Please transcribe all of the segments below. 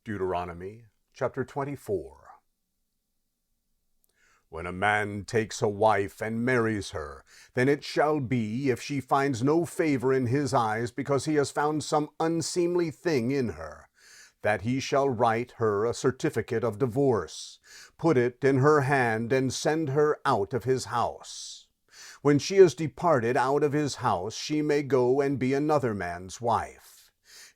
Deuteronomy Chapter 24. When a man takes a wife and marries her, then it shall be, if she finds no favor in his eyes because he has found some unseemly thing in her, that he shall write her a certificate of divorce, put it in her hand, and send her out of his house. When she is departed out of his house, she may go and be another man's wife.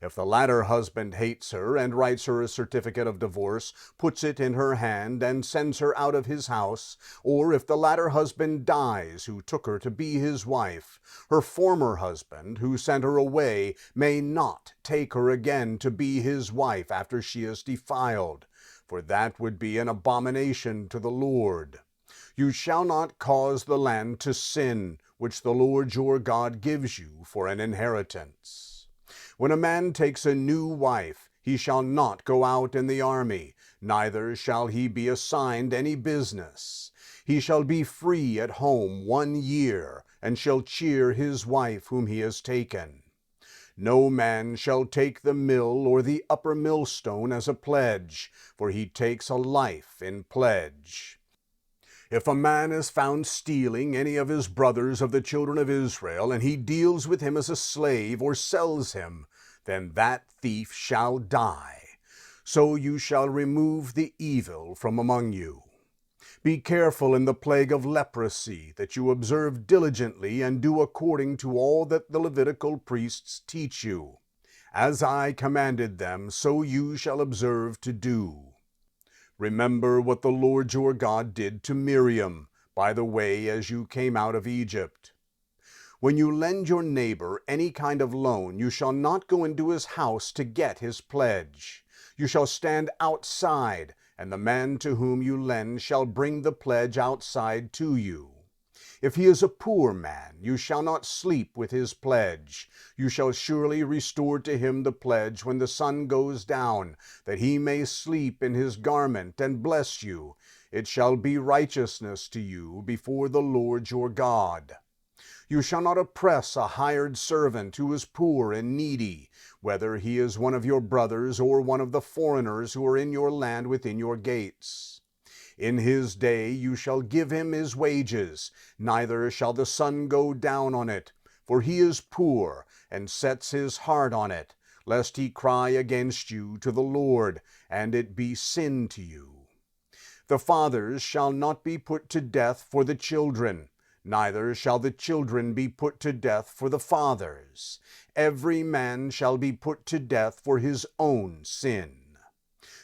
If the latter husband hates her and writes her a certificate of divorce, puts it in her hand, and sends her out of his house, or if the latter husband dies who took her to be his wife, her former husband who sent her away may not take her again to be his wife after she is defiled, for that would be an abomination to the Lord. You shall not cause the land to sin, which the Lord your God gives you for an inheritance. When a man takes a new wife, he shall not go out in the army, neither shall he be assigned any business. He shall be free at home 1 year, and shall cheer his wife whom he has taken. No man shall take the mill or the upper millstone as a pledge, for he takes a life in pledge. If a man is found stealing any of his brothers of the children of Israel, and he deals with him as a slave or sells him, then that thief shall die. So you shall remove the evil from among you. Be careful in the plague of leprosy, that you observe diligently and do according to all that the Levitical priests teach you. As I commanded them, so you shall observe to do. Remember what the Lord your God did to Miriam by the way as you came out of Egypt. When you lend your neighbor any kind of loan, you shall not go into his house to get his pledge. You shall stand outside, and the man to whom you lend shall bring the pledge outside to you. If he is a poor man, you shall not sleep with his pledge. You shall surely restore to him the pledge when the sun goes down, that he may sleep in his garment and bless you. It shall be righteousness to you before the Lord your God. You shall not oppress a hired servant who is poor and needy, whether he is one of your brothers or one of the foreigners who are in your land within your gates. In his day you shall give him his wages, neither shall the sun go down on it, for he is poor, and sets his heart on it, lest he cry against you to the Lord, and it be sin to you. The fathers shall not be put to death for the children, neither shall the children be put to death for the fathers. Every man shall be put to death for his own sin.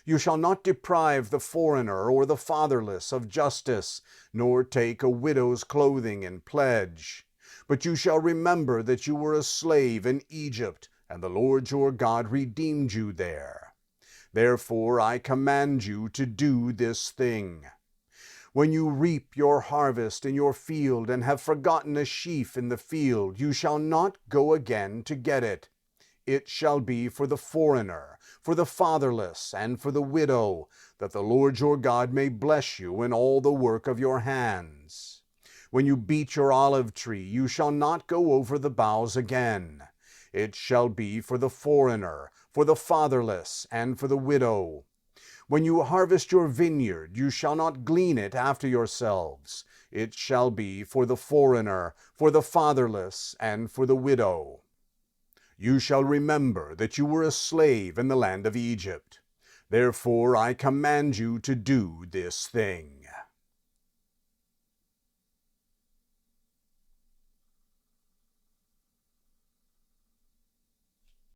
You shall not deprive the foreigner or the fatherless of justice, nor take a widow's clothing in pledge. But you shall remember that you were a slave in Egypt, and the Lord your God redeemed you there. Therefore I command you to do this thing. When you reap your harvest in your field, and have forgotten a sheaf in the field, you shall not go again to get it. It shall be for the foreigner, for the fatherless, and for the widow, that the Lord your God may bless you in all the work of your hands. When you beat your olive tree, you shall not go over the boughs again. It shall be for the foreigner, for the fatherless, and for the widow. When you harvest your vineyard, you shall not glean it after yourselves. It shall be for the foreigner, for the fatherless, and for the widow. You shall remember that you were a slave in the land of Egypt. Therefore I command you to do this thing.